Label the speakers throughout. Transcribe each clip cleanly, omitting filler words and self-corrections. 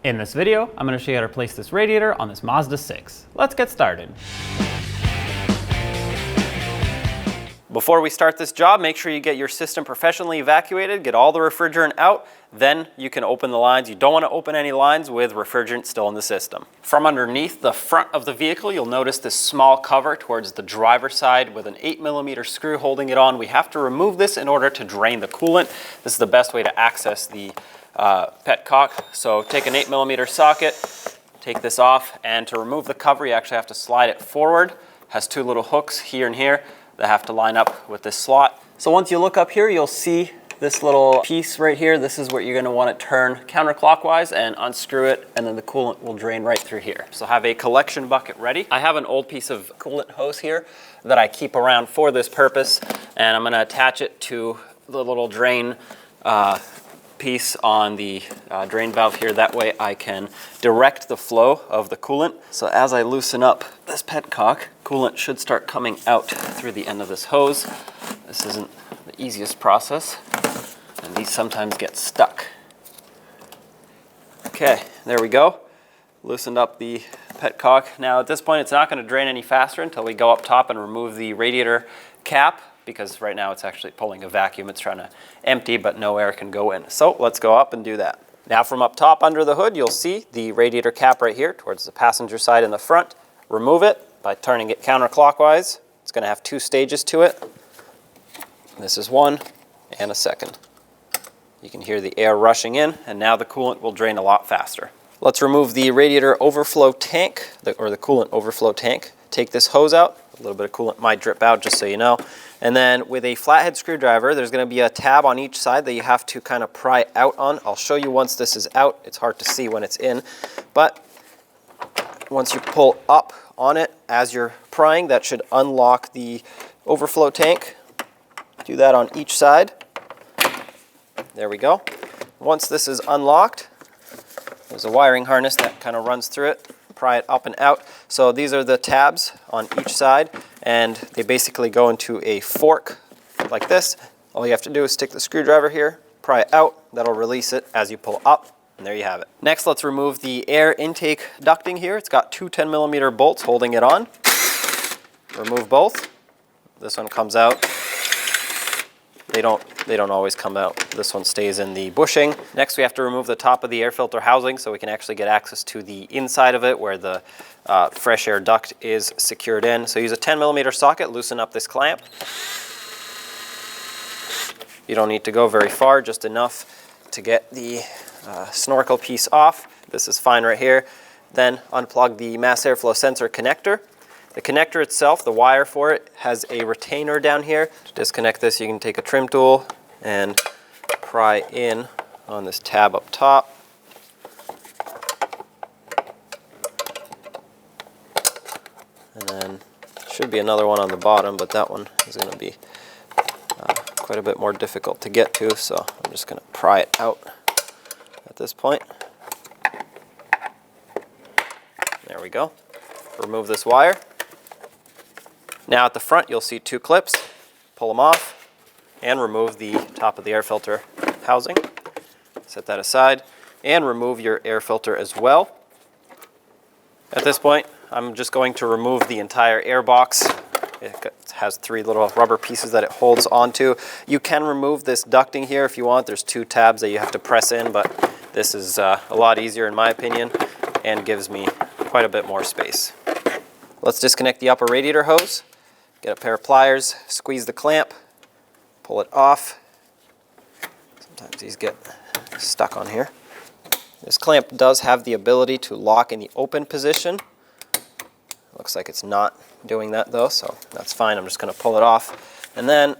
Speaker 1: In this video, I'm going to show you how to replace this radiator on this Mazda 6. Let's get started. Before we start this job, make sure you get your system professionally evacuated, get all the refrigerant out, then you can open the lines. You don't want to open any lines with refrigerant still in the system. From underneath the front of the vehicle, you'll notice this small cover towards the driver's side with an 8mm screw holding it on. We have to remove this in order to drain the coolant. This is the best way to access the petcock. So take an 8mm socket, take this off, and to remove the cover, you actually have to slide it forward. It has two little hooks here and here that have to line up with this slot. So once you look up here, you'll see this little piece right here. This is where you're going to want to turn counterclockwise and unscrew it, and then the coolant will drain right through here. So have a collection bucket ready. I have an old piece of coolant hose here that I keep around for this purpose, and I'm going to attach it to the little drain piece on the drain valve here. That way I can direct the flow of the coolant. So as I loosen up this petcock, coolant should start coming out through the end of this hose. This isn't the easiest process, and these sometimes get stuck. Okay, there we go. Loosened up the petcock. Now at this point, it's not going to drain any faster until we go up top and remove the radiator cap, because right now it's actually pulling a vacuum. It's trying to empty, but no air can go in. So let's go up and do that. Now from up top under the hood, you'll see the radiator cap right here towards the passenger side in the front. Remove it by turning it counterclockwise. It's going to have two stages to it. This is one and a second. You can hear the air rushing in, and now the coolant will drain a lot faster. Let's remove the radiator overflow tank, or the coolant overflow tank. Take this hose out. A little bit of coolant might drip out, just so you know. And then with a flathead screwdriver, there's going to be a tab on each side that you have to kind of pry out on. I'll show you once this is out. It's hard to see when it's in, but once you pull up on it as you're prying, that should unlock the overflow tank. Do that on each side. There we go. Once this is unlocked, there's a wiring harness that kind of runs through it. Pry it up and out. So these are the tabs on each side, and they basically go into a fork like this. All you have to do is stick the screwdriver here, pry it out. That'll release it as you pull up, and there you have it. Next, let's remove the air intake ducting here. It's got two 10mm bolts holding it on. Remove both. This one comes out. They don't always come out. This one stays in the bushing. Next, we have to remove the top of the air filter housing so we can actually get access to the inside of it where the fresh air duct is secured in. So use a 10mm socket, loosen up this clamp. You don't need to go very far, just enough to get the snorkel piece off. This is fine right here. Then unplug the mass airflow sensor connector. The connector itself, the wire for it, has a retainer down here. To disconnect this, you can take a trim tool and pry in on this tab up top. And then should be another one on the bottom, but that one is going to be quite a bit more difficult to get to, so I'm just going to pry it out at this point. There we go. Remove this wire. Now at the front, you'll see two clips. Pull them off and remove the top of the air filter housing. Set that aside and remove your air filter as well. At this point, I'm just going to remove the entire air box. It has three little rubber pieces that it holds onto. You can remove this ducting here if you want. There's two tabs that you have to press in, but this is a lot easier in my opinion and gives me quite a bit more space. Let's disconnect the upper radiator hose. Get a pair of pliers, squeeze the clamp, pull it off. Sometimes these get stuck on here. This clamp does have the ability to lock in the open position. Looks like it's not doing that though, so that's fine. I'm just going to pull it off. And then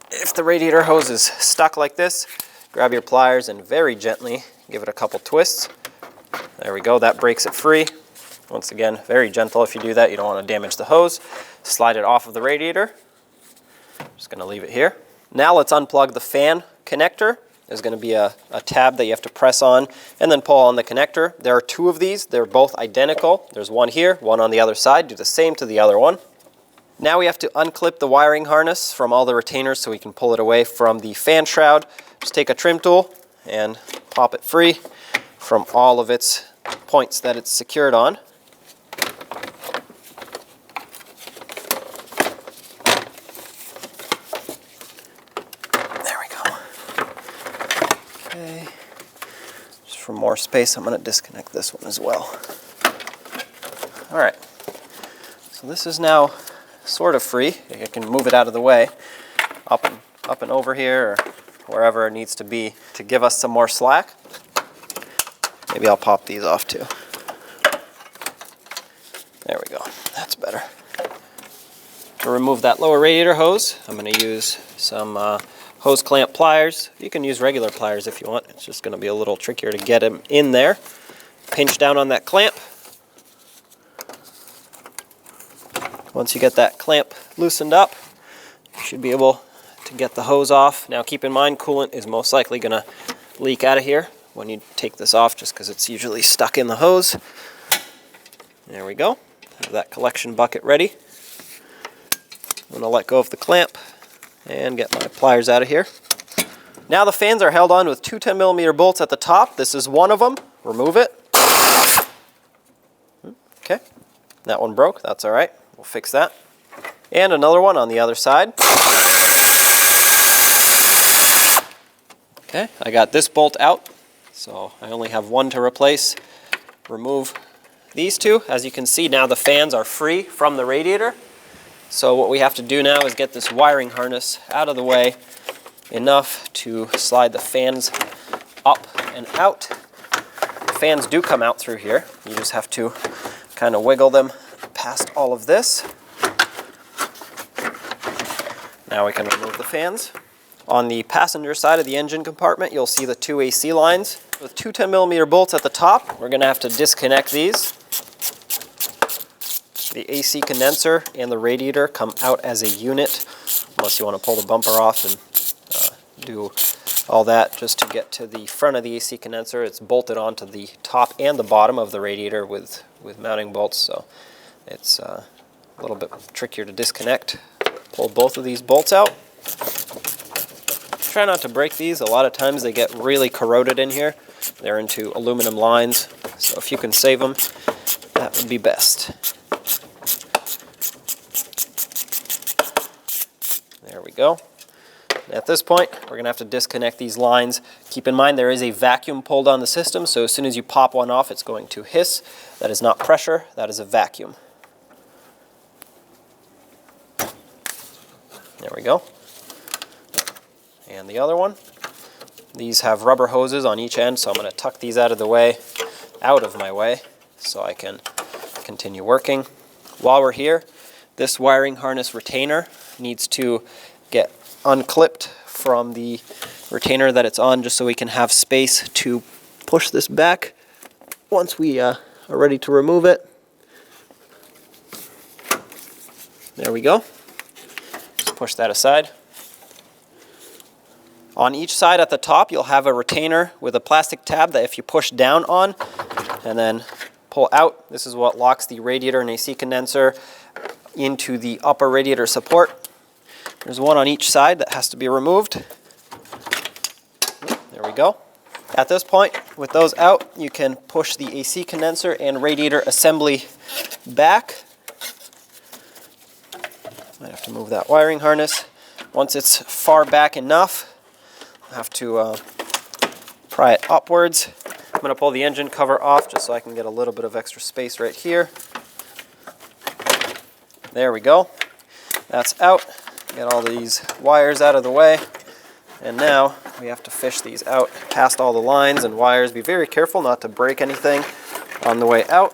Speaker 1: if the radiator hose is stuck like this, grab your pliers and very gently give it a couple twists. There we go, that breaks it free. Once again, very gentle if you do that. You don't want to damage the hose. Slide it off of the radiator. Just going to leave it here. Now let's unplug the fan connector. There's going to be a tab that you have to press on and then pull on the connector. There are two of these. They're both identical. There's one here, one on the other side. Do the same to the other one. Now we have to unclip the wiring harness from all the retainers so we can pull it away from the fan shroud. Just take a trim tool and pop it free from all of its points that it's secured on. There we go. Okay. Just for more space, I'm going to disconnect this one as well. All right. So this is now sort of free. I can move it out of the way, up and over here, or wherever it needs to be to give us some more slack. Maybe I'll pop these off too. There we go. That's better. To remove that lower radiator hose, I'm going to use some hose clamp pliers. You can use regular pliers if you want. It's just going to be a little trickier to get them in there. Pinch down on that clamp. Once you get that clamp loosened up, you should be able to get the hose off. Now keep in mind, coolant is most likely going to leak out of here when you take this off, just because it's usually stuck in the hose. There we go. Have that collection bucket ready. I'm going to let go of the clamp and get my pliers out of here. Now the fans are held on with two 10mm bolts at the top. This is one of them. Remove it. Okay. That one broke. That's all right. We'll fix that. And another one on the other side. Okay, I got this bolt out, so I only have one to replace. Remove these two. As you can see, now the fans are free from the radiator. So what we have to do now is get this wiring harness out of the way enough to slide the fans up and out. The fans do come out through here. You just have to kind of wiggle them past all of this. Now we can remove the fans. On the passenger side of the engine compartment, you'll see the two AC lines. With two 10mm bolts at the top, we're going to have to disconnect these. The AC condenser and the radiator come out as a unit, unless you want to pull the bumper off and do all that. Just to get to the front of the AC condenser, it's bolted onto the top and the bottom of the radiator with mounting bolts, so it's a little bit trickier to disconnect. Pull both of these bolts out. Try not to break these. A lot of times they get really corroded in here. They're into aluminum lines, so if you can save them, that would be best. There we go. At this point, we're going to have to disconnect these lines. Keep in mind there is a vacuum pulled on the system, so as soon as you pop one off, it's going to hiss. That is not pressure, that is a vacuum. There we go. And the other one. These have rubber hoses on each end, so I'm going to tuck these out of my way, so I can continue working. While we're here, this wiring harness retainer needs to get unclipped from the retainer that it's on, just so we can have space to push this back once we are ready to remove it. There we go. Just push that aside. On each side at the top, you'll have a retainer with a plastic tab that if you push down on and then pull out, this is what locks the radiator and AC condenser into the upper radiator support. There's one on each side that has to be removed. There we go. At this point, with those out, you can push the AC condenser and radiator assembly back. Might have to move that wiring harness. Once it's far back enough, I have to pry it upwards. I'm going to pull the engine cover off just so I can get a little bit of extra space right here. There we go. That's out. Get all these wires out of the way. And now we have to fish these out past all the lines and wires. Be very careful not to break anything on the way out.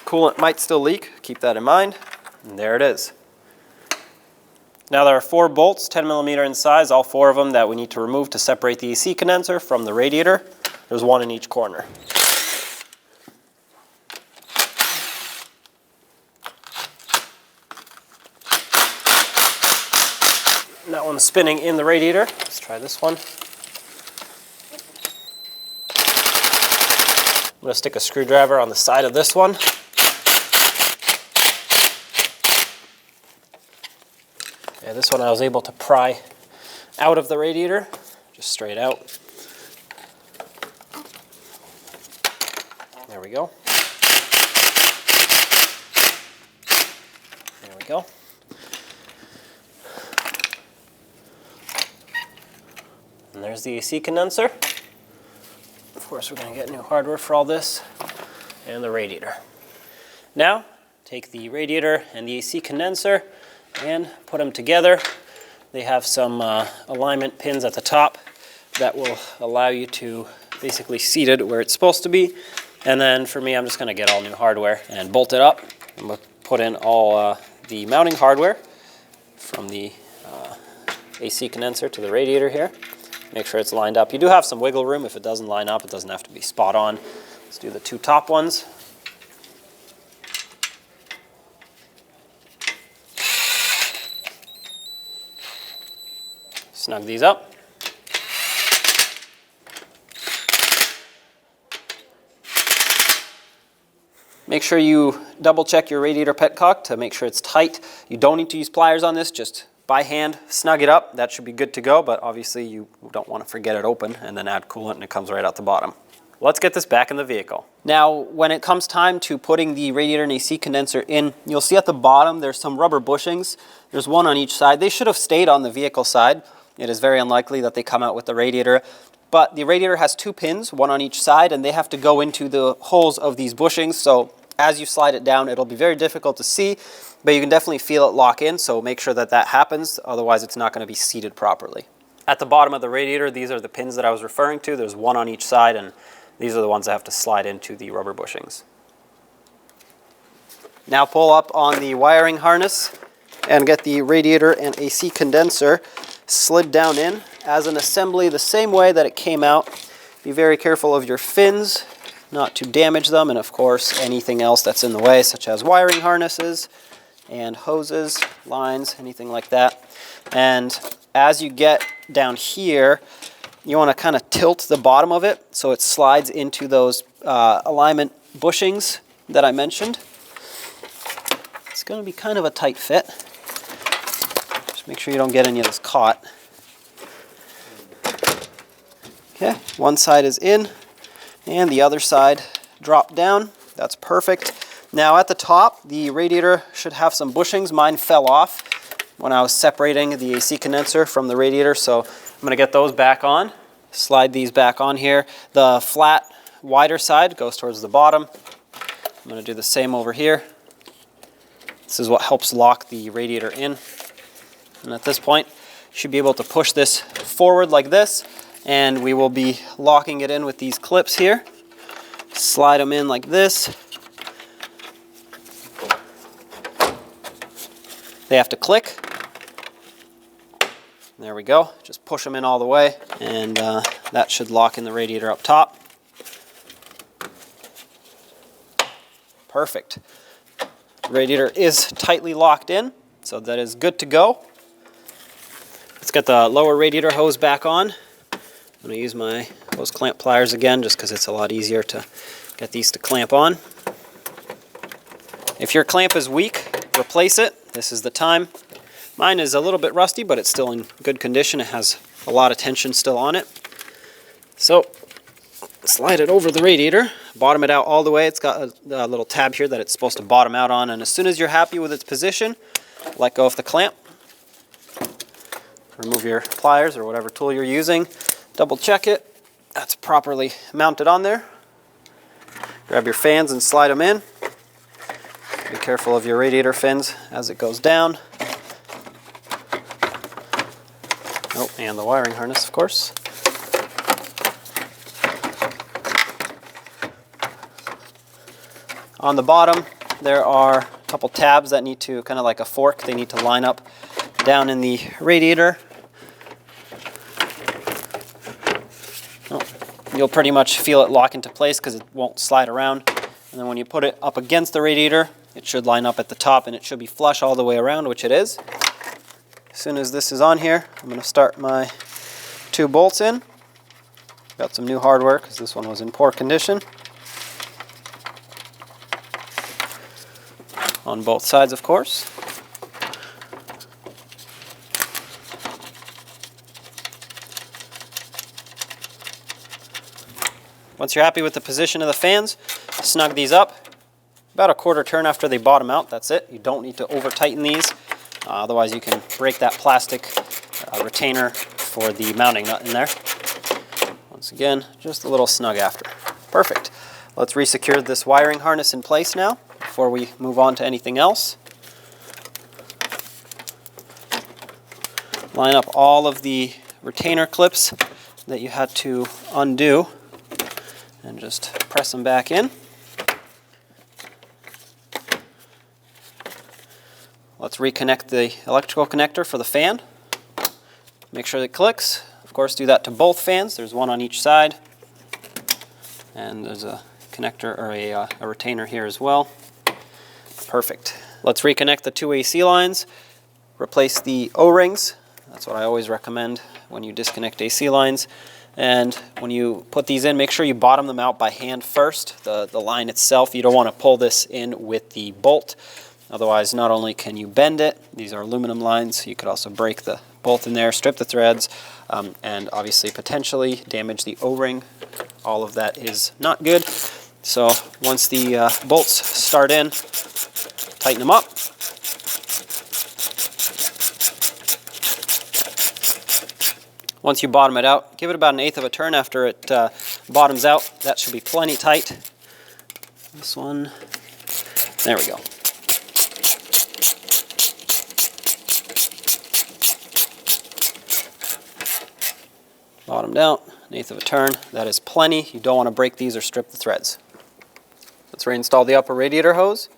Speaker 1: Coolant might still leak. Keep that in mind. And there it is. Now there are 4 bolts, 10mm in size, all 4 of them that we need to remove to separate the AC condenser from the radiator. There's one in each corner. That one's spinning in the radiator. Let's try this one. I'm going to stick a screwdriver on the side of this one. Yeah, this one I was able to pry out of the radiator, just straight out. There we go. There we go. And there's the AC condenser. Of course, we're going to get new hardware for all this, and the radiator. Now, take the radiator and the AC condenser and put them together. They have some alignment pins at the top that will allow you to basically seat it where it's supposed to be. And then for me, I'm just going to get all new hardware and bolt it up. I'm going to put in all the mounting hardware from the AC condenser to the radiator here. Make sure it's lined up. You do have some wiggle room. If it doesn't line up, it doesn't have to be spot on. Let's do the two top ones. Snug these up. Make sure you double check your radiator petcock to make sure it's tight. You don't need to use pliers on this, just by hand snug it up. That should be good to go, but obviously you don't want to forget it open and then add coolant and it comes right out the bottom. Let's get this back in the vehicle. Now, when it comes time to putting the radiator and AC condenser in, you'll see at the bottom there's some rubber bushings. There's one on each side. They should have stayed on the vehicle side. It is very unlikely that they come out with the radiator. But the radiator has two pins, one on each side, and they have to go into the holes of these bushings. So as you slide it down, it'll be very difficult to see, but you can definitely feel it lock in. So make sure that that happens. Otherwise, it's not going to be seated properly. At the bottom of the radiator, these are the pins that I was referring to. There's one on each side, and these are the ones that have to slide into the rubber bushings. Now pull up on the wiring harness and get the radiator and AC condenser slid down in as an assembly the same way that it came out. Be very careful of your fins, not to damage them, and of course anything else that's in the way, such as wiring harnesses and hoses, lines, anything like that. And as you get down here, you want to kind of tilt the bottom of it so it slides into those alignment bushings that I mentioned. It's going to be kind of a tight fit. Just make sure you don't get any of this caught. Okay, one side is in and the other side drop down. That's perfect. Now at the top, the radiator should have some bushings. Mine fell off when I was separating the AC condenser from the radiator, so I'm going to get those back on. Slide these back on here. The flat, wider side goes towards the bottom. I'm going to do the same over here. This is what helps lock the radiator in. And at this point, you should be able to push this forward like this, and we will be locking it in with these clips here. Slide them in like this. They have to click. There we go. Just push them in all the way, and that should lock in the radiator up top. Perfect. Radiator is tightly locked in, so that is good to go. Let's get the lower radiator hose back on. I'm going to use my hose clamp pliers again, just because it's a lot easier to get these to clamp on. If your clamp is weak, replace it. This is the time. Mine is a little bit rusty, but it's still in good condition. It has a lot of tension still on it. So slide it over the radiator, bottom it out all the way. It's got a little tab here that it's supposed to bottom out on, and as soon as you're happy with its position, let go of the clamp. Remove your pliers or whatever tool you're using. Double check it. That's properly mounted on there. Grab your fans and slide them in. Be careful of your radiator fins as it goes down. Oh, and the wiring harness, of course. On the bottom, there are a couple tabs that need to, kind of like a fork, they need to line up down in the radiator. Oh, you'll pretty much feel it lock into place because it won't slide around. And then when you put it up against the radiator, it should line up at the top and it should be flush all the way around, which it is. As soon as this is on here, I'm going to start my 2 bolts in. Got some new hardware because this one was in poor condition. On both sides, of course. Once you're happy with the position of the fans, snug these up. About a quarter turn after they bottom out, that's it. You don't need to over tighten these, otherwise you can break that plastic retainer for the mounting nut in there. Once again, just a little snug after. Perfect. Let's resecure this wiring harness in place now before we move on to anything else. Line up all of the retainer clips that you had to undo and just press them back in. Let's reconnect the electrical connector for the fan. Make sure that it clicks. Of course, do that to both fans. There's one on each side. And there's a connector or a retainer here as well. Perfect. Let's reconnect the two AC lines. Replace the O-rings. That's what I always recommend when you disconnect AC lines. And when you put these in, make sure you bottom them out by hand first, the line itself. You don't want to pull this in with the bolt. Otherwise, not only can you bend it, these are aluminum lines, you could also break the bolt in there, strip the threads, and obviously potentially damage the O-ring. All of that is not good. So once the bolts start in, tighten them up. Once you bottom it out, give it about 1/8 of a turn after it bottoms out. That should be plenty tight. This one, there we go. Bottomed out, 1/8 of a turn. That is plenty. You don't want to break these or strip the threads. Let's reinstall the upper radiator hose.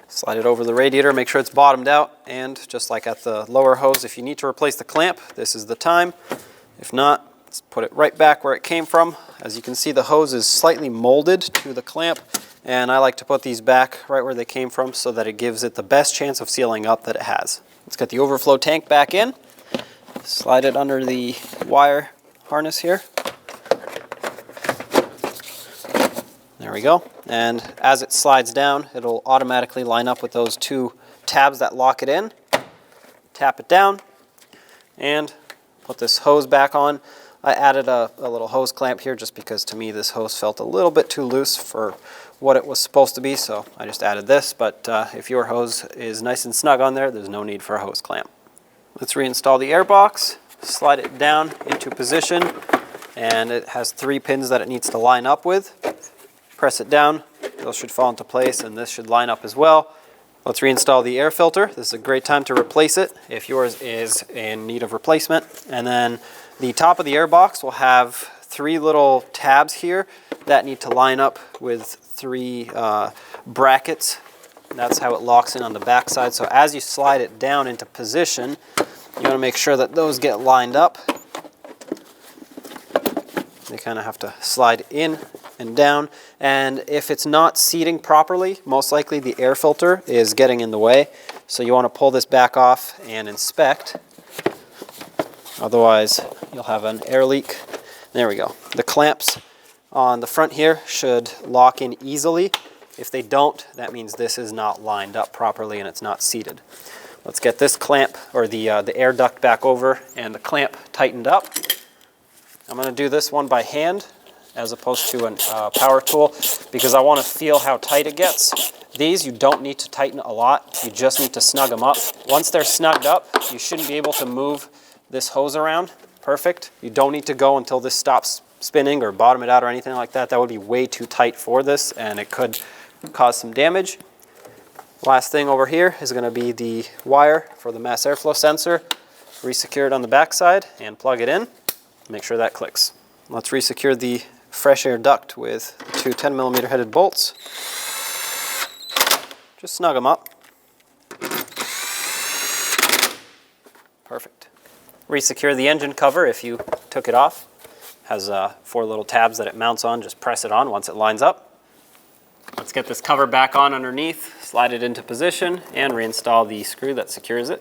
Speaker 1: Slide it over the radiator, make sure it's bottomed out, and just like at the lower hose, if you need to replace the clamp, this is the time. If not, let's put it right back where it came from. As you can see, the hose is slightly molded to the clamp, and I like to put these back right where they came from so that it gives it the best chance of sealing up that it has. Let's get the overflow tank back in. Slide it under the wire harness here. There we go. And as it slides down, it'll automatically line up with those two tabs that lock it in. Tap it down and put this hose back on. I added a little hose clamp here just because to me this hose felt a little bit too loose for what it was supposed to be, so I just added this, but if your hose is nice and snug on there, there's no need for a hose clamp. Let's reinstall the air box, slide it down into position, and it has 3 pins that it needs to line up with. Press it down, those should fall into place, and this should line up as well. Let's reinstall the air filter. This is a great time to replace it if yours is in need of replacement. And then the top of the air box will have 3 little tabs here that need to line up with 3 brackets. That's how it locks in on the back side. So as you slide it down into position, you want to make sure that those get lined up. They kind of have to slide in and down, and if it's not seating properly, most likely the air filter is getting in the way, so you want to pull this back off and inspect. Otherwise you'll have an air leak. There we go. The clamps on the front here should lock in easily. If they don't, that means this is not lined up properly and it's not seated. Let's get this clamp or the air duct back over and the clamp tightened up. I'm going to do this one by hand as opposed to a power tool because I want to feel how tight it gets. These you don't need to tighten a lot, you just need to snug them up. Once they're snugged up, you shouldn't be able to move this hose around. Perfect. You don't need to go until this stops spinning or bottom it out or anything like that. That would be way too tight for this and it could cause some damage. Last thing over here is going to be the wire for the mass airflow sensor. Resecure it on the back side and plug it in. Make sure that clicks. Let's resecure the fresh air duct with 2 10mm headed bolts. Just snug them up. Perfect. Resecure the engine cover if you took it off. Has 4 little tabs that it mounts on. Just press it on once it lines up. Let's get this cover back on underneath, slide it into position, and reinstall the screw that secures it.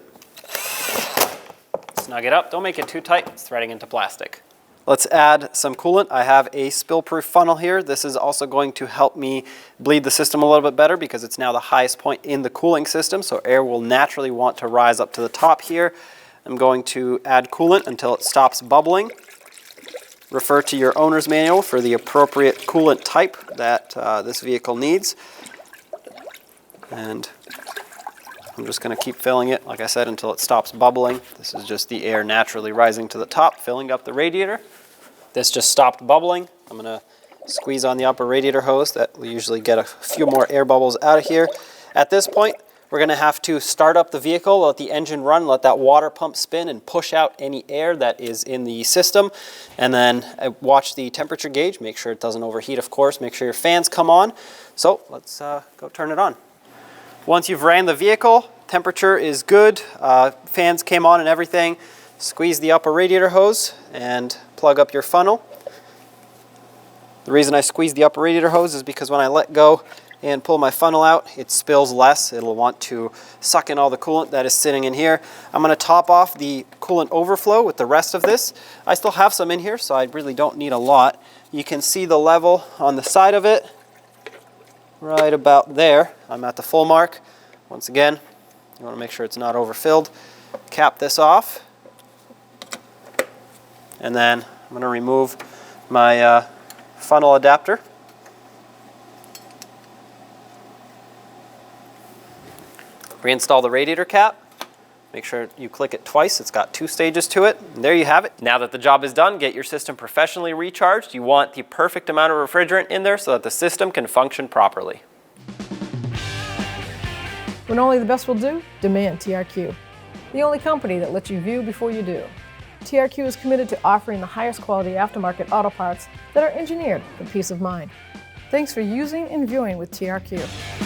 Speaker 1: Snug it up. Don't make it too tight. It's threading into plastic. Let's add some coolant. I have a spill-proof funnel here. This is also going to help me bleed the system a little bit better because it's now the highest point in the cooling system, so air will naturally want to rise up to the top here. I'm going to add coolant until it stops bubbling. refer to your owner's manual for the appropriate coolant type that this vehicle needs. And I'm just going to keep filling it, like I said, until it stops bubbling. This is just the air naturally rising to the top, filling up the radiator. This just stopped bubbling. I'm going to squeeze on the upper radiator hose. That will usually get a few more air bubbles out of here. At this point, we're going to have to start up the vehicle, let the engine run, let that water pump spin and push out any air that is in the system. And then watch the temperature gauge, make sure it doesn't overheat, of course, make sure your fans come on. So let's go turn it on. Once you've ran the vehicle, temperature is good, fans came on and everything, squeeze the upper radiator hose and plug up your funnel. The reason I squeeze the upper radiator hose is because when I let go and pull my funnel out, it spills less. It'll want to suck in all the coolant that is sitting in here. I'm going to top off the coolant overflow with the rest of this. I still have some in here, so I really don't need a lot. You can see the level on the side of it, right about there. I'm at the full mark. Once again, you want to make sure it's not overfilled. Cap this off. And then I'm going to remove my funnel adapter. Reinstall the radiator cap. Make sure you click it twice. It's got 2 stages to it. And there you have it. Now that the job is done, get your system professionally recharged. You want the perfect amount of refrigerant in there so that the system can function properly.
Speaker 2: When only the best will do, demand TRQ. The only company that lets you view before you do. TRQ is committed to offering the highest quality aftermarket auto parts that are engineered for peace of mind. Thanks for using and viewing with TRQ.